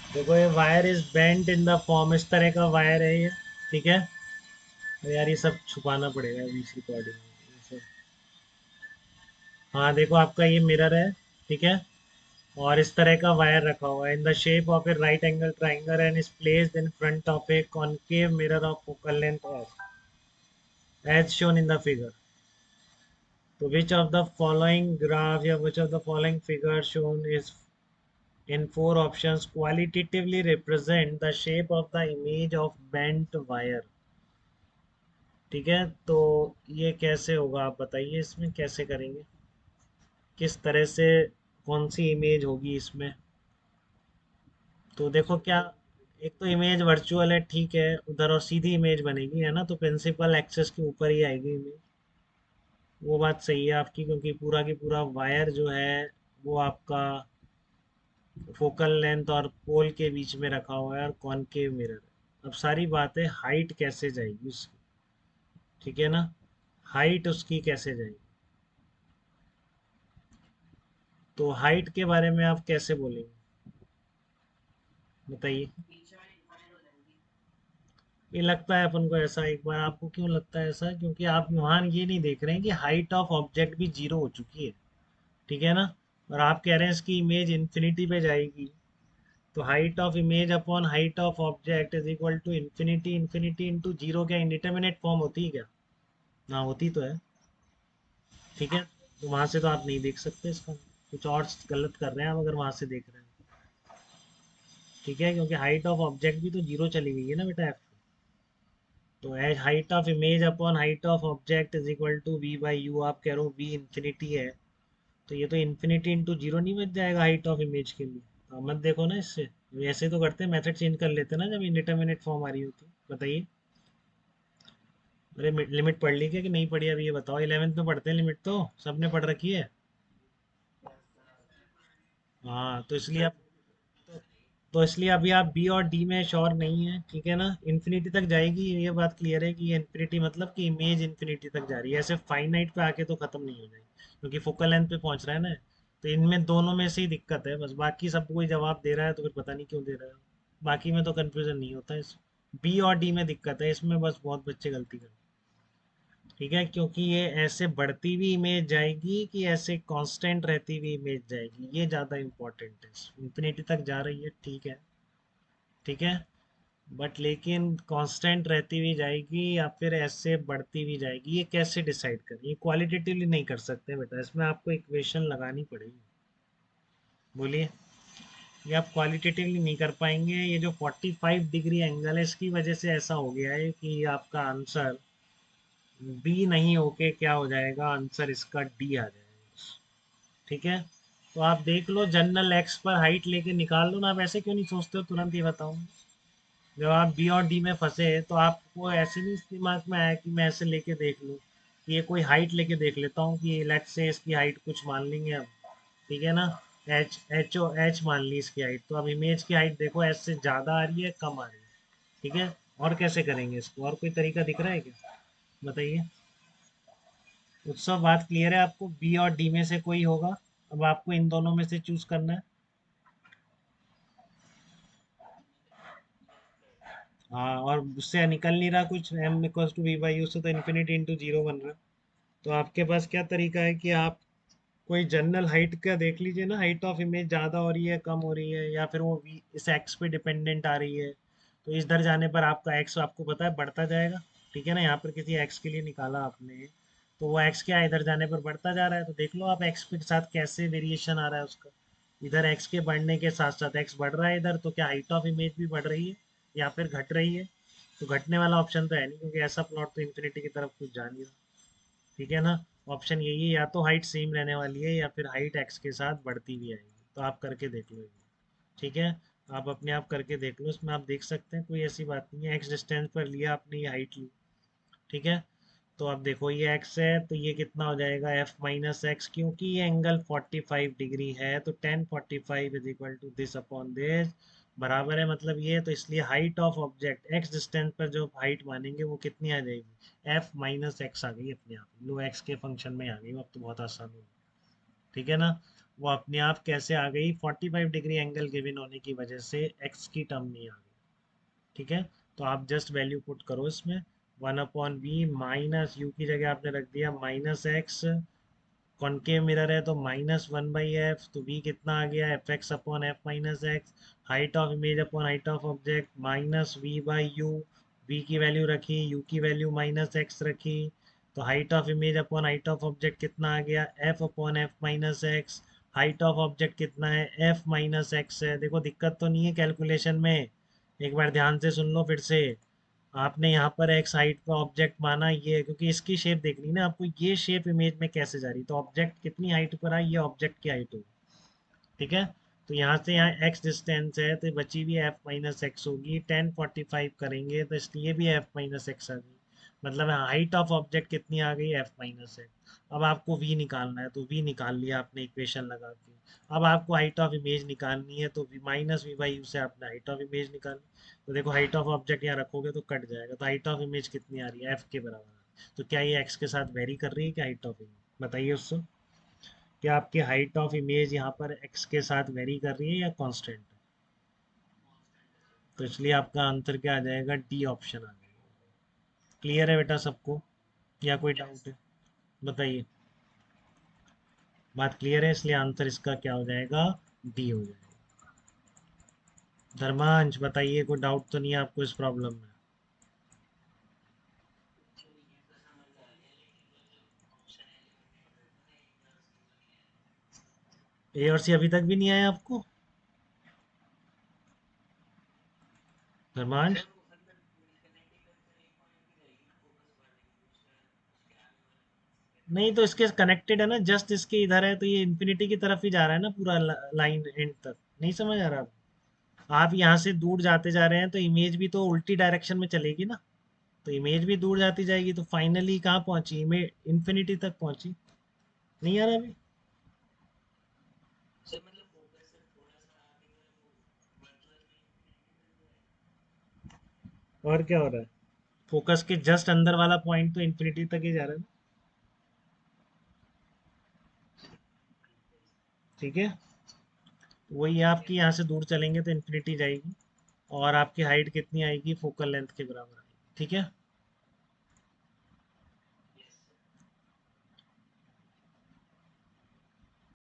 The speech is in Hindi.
देखो ये wire is bent in the form, इस तरह का वायर है ये। ठीक है। तो यार ये सब छुपाना पड़ेगा इस रिकॉर्डिंग में ये सब। हाँ देखो आपका ये मिरर है। ठीक है। और इस तरह का वायर रखा हुआ है in the shape of a right angle triangle and is placed in front of a concave mirror of focal length as shown in the figure. तो which of the following graph या which of the following figure shown is in four options qualitatively represent the shape of the image of bent wire। ठीक है। तो ये कैसे होगा आप बताइए, इसमें कैसे करेंगे, किस तरह से, कौन सी इमेज होगी इसमें। तो देखो क्या, एक तो इमेज वर्चुअल है ठीक है उधर, और सीधी इमेज बनेगी है ना, तो प्रिंसिपल एक्सेस के ऊपर ही आएगी इमेज। वो बात सही है आपकी, क्योंकि पूरा की पूरा वायर जो है वो आपका फोकल लेंथ और पोल के बीच में रखा हुआ है और कॉनकेव मिरर है। अब सारी बात है हाइट कैसे जाएगी उसकी। ठीक है ना। हाइट उसकी कैसे जाएगी। तो हाइट के बारे में आप कैसे बोलेंगे, बताइए। ये लगता है अपन को ऐसा, एक बार आपको क्यों लगता है ऐसा, क्योंकि आप वहाँ ये नहीं देख रहे हैं कि हाइट ऑफ ऑब्जेक्ट भी जीरो हो चुकी है। ठीक है ना। और आप कह रहे हैं इसकी इमेज इन्फिनिटी पे जाएगी। तो height of image upon height of object is equal to infinity, infinity into zero. क्या इंडिटरमिनेट फॉर्म होती है क्या। ना होती तो है। ठीक है। तो वहां से तो आप नहीं देख सकते इसका, कुछ और गलत कर रहे हैं आप अगर वहां से देख रहे हैं। ठीक है, क्योंकि हाइट ऑफ ऑब्जेक्ट भी तो जीरो चली गई है ना बेटा एफ। तो as height of image upon height of object is equal to V by U. आप कह रहे हो वी इन्फिनिटी है, तो ये तो इन्फिनिटी इंटू जीरो नहीं बच जाएगा हाइट ऑफ इमेज के लिए। तो मत देखो ना इससे, ऐसे तो करते हैं, मेथड चेंज कर लेते हैं ना जब इंडिटरमिनेट फॉर्म आ रही होती। बताइए। अरे लिमिट पढ़ ली क्या कि नहीं पढ़ी, अभी ये बताओ। 11th में पढ़ते हैं लिमिट, तो सबने पढ़ रखी है। हाँ तो इसलिए आप, तो इसलिए अभी आप बी और डी में श्योर नहीं है। ठीक है ना। इन्फिनिटी तक जाएगी, ये बात क्लियर है कि ये इन्फिनिटी मतलब कि इमेज इन्फिनिटी तक जा रही है, ऐसे फाइनाइट पे आके तो खत्म नहीं हो जाएगी, क्योंकि फोकल लेंथ पे पहुंच रहा है ना। तो इनमें दोनों में से ही दिक्कत है बस, बाकी सब कोई जवाब दे रहा है तो फिर पता नहीं क्यों दे रहा है। बाकी में तो कंफ्यूजन नहीं होता है। इस बी और डी में दिक्कत है, इसमें बस बहुत बच्चे गलती करते हैं। ठीक है, क्योंकि ये ऐसे बढ़ती हुई इमेज जाएगी कि ऐसे कांस्टेंट रहती हुई इमेज जाएगी, ये ज़्यादा इंपॉर्टेंट है। इंफिनिटी तक जा रही है ठीक है। ठीक है। बट लेकिन कांस्टेंट रहती हुई जाएगी या फिर ऐसे बढ़ती हुई जाएगी, ये कैसे डिसाइड करें, ये क्वालिटेटिवली नहीं कर सकते बेटा, इसमें आपको इक्वेशन लगानी पड़ेगी। बोलिए। ये आप क्वालिटेटिवली नहीं कर पाएंगे, ये जो 45 डिग्री एंगल है इसकी वजह से ऐसा हो गया है कि आपका आंसर बी नहीं होके क्या हो जाएगा, आंसर इसका डी आ जाएगा। ठीक है। तो आप देख लो, जनरल एक्स पर हाइट लेके निकाल लो ना। आप ऐसे क्यों नहीं सोचते हो, तुरंत ही बताऊं। जब आप बी और डी में फंसे तो आपको ऐसे नहीं दिमाग में आया कि मैं ऐसे लेके देख लूं कि ये कोई हाइट लेके देख लेता हूँ कि लेट्स से इसकी हाइट कुछ मान लेंगे हम। ठीक है ना। एच मान ली इसकी हाइट, तो अब इमेज की हाइट देखो एच से ज़्यादा आ रही है कम आ रही है। ठीक है। और कैसे करेंगे इसको, और कोई तरीका दिख रहा है क्या, बताइए। उत्सव बात क्लियर है आपको, बी और डी में से कोई होगा। अब आपको इन दोनों में से चूज करना है। हाँ, और उससे निकल नहीं रहा कुछ, M equals to V by U से तो इन्फिनिटी इंटू जीरो बन रहा है। तो आपके पास क्या तरीका है कि आप कोई जनरल हाइट का देख लीजिए ना, हाइट ऑफ इमेज ज़्यादा हो रही है कम हो रही है, या फिर वो वी इस एक्स पे डिपेंडेंट आ रही है। तो इधर जाने पर आपका एक्स आपको पता है बढ़ता जाएगा। ठीक है ना, यहाँ पर किसी एक्स के लिए निकाला आपने, तो वो एक्स क्या है, इधर जाने पर बढ़ता जा रहा है। तो देख लो आप एक्स के साथ कैसे वेरिएशन आ रहा है उसका। इधर एक्स के बढ़ने के साथ साथ एक्स बढ़ रहा है इधर, तो क्या हाइट ऑफ इमेज भी बढ़ रही है या फिर घट रही है। तो घटने वाला ऑप्शन तो है नहीं, क्योंकि ऐसा प्लॉट तो इन्फिनिटी की तरफ कुछ जा नहीं रहा। ठीक है ना। ऑप्शन यही है, या तो हाइट सेम रहने वाली है या फिर हाइट एक्स के साथ बढ़ती हुई आएगी। तो आप करके देख लो ये। ठीक है। आप अपने आप करके देख लो, इसमें आप देख सकते हैं कोई ऐसी बात नहीं है, एक्स डिस्टेंस पर लिया आपने, ये हाइट ली। ठीक है। तो अब देखो ये एक्स है तो ये कितना हो जाएगा एफ माइनस एक्स, क्योंकि ये एंगल 45 डिग्री है तो tan 45 is equal to this upon this, बराबर है मतलब ये। तो इसलिए height of object X distance पर जो हाइट मानेंगे वो कितनी आ जाएगी, एफ माइनस एक्स आ गई अपने आप, लो एक्स के फंक्शन में आ गई, अब तो बहुत आसान हो गया। ठीक है ना। वो अपने आप कैसे आ गई, 45 डिग्री एंगल गिवन होने की वजह से एक्स की टर्म नहीं आ गई। ठीक है, तो आप जस्ट वैल्यू पुट करो इसमें, 1/v माइनस यू की जगह आपने रख दिया माइनस एक्स, कॉनकेव मिरर है तो -1/f, तो v कितना आ गया, F x upon F minus x, height of image upon height of object minus v/u, v की वैल्यू रखी, u की वैल्यू -x रखी, तो height of image upon height of object कितना आ गया, f upon F minus x, height of object कितना है, f माइनस एक्स है। देखो दिक्कत तो नहीं है कैलकुलेशन में, एक बार ध्यान से सुन लो फिर से। आपने यहाँ पर एक्स हाइट का ऑब्जेक्ट माना ये है, क्योंकि इसकी शेप देखनी ना आपको, ये शेप इमेज में कैसे जा रही, तो ऑब्जेक्ट कितनी हाइट पर आई, ये ऑब्जेक्ट की हाइट होगी। ठीक है, तो यहाँ से यहाँ एक्स डिस्टेंस है, तो बची हुई एफ माइनस एक्स होगी, 1045 करेंगे तो इसलिए भी एफ माइनस एक्स आ गई, मतलब हाइट ऑफ ऑब्जेक्ट कितनी आ गई, एफ माइनस एक्स। अब आपको वी निकालना है तो वी निकाल लिया आपने इक्वेशन लगा के। अब आपको हाइट ऑफ इमेज निकालनी है तो माइनस वी बाई यू से आपने हाइट ऑफ इमेज निकालनी। तो देखो हाइट ऑफ ऑब्जेक्ट यहाँ रखोगे तो कट जाएगा, तो हाइट ऑफ इमेज कितनी आ रही है, एफ के बराबर आ रही है। तो क्या ये एक्स के साथ वेरी कर रही है क्या हाइट ऑफ इमेज, बताइए उससे। क्या आपकी हाइट ऑफ इमेज यहाँ पर एक्स के साथ वेरी कर रही है या कांस्टेंट है। तो इसलिए आपका आंसर क्या आ जाएगा, डी ऑप्शन आ जाएगा। क्लियर है बेटा सबको, या कोई डाउट है, बताइए। बात क्लियर है, इसलिए आंसर इसका क्या हो जाएगा, डी हो जाएगा। धर्मांश बताइए, कोई डाउट तो नहीं है आपको इस प्रॉब्लम में। ए और सी अभी तक भी नहीं आया आपको, धर्मांश। नहीं तो इसके कनेक्टेड है ना, जस्ट इसके इधर है, तो ये इन्फिनिटी की तरफ ही जा रहा है ना पूरा, लाइन एंड तक। नहीं समझ आ रहा आप यहाँ से दूर जाते जा रहे हैं तो इमेज भी तो उल्टी डायरेक्शन में चलेगी ना, तो इमेज भी दूर जाती जाएगी, तो फाइनली कहाँ पहुंची, इमेज इन्फिनिटी तक पहुंची। नहीं आ रहा अभी। और क्या हो रहा है, फोकस के जस्ट अंदर वाला पॉइंट तो इन्फिनिटी तक ही जा रहा है ना। ठीक है, तो वही आपकी यहाँ से दूर चलेंगे तो इन्फिनिटी जाएगी, और आपकी हाइट कितनी आएगी, फोकल लेंथ के बराबर आएगी। ठीक है,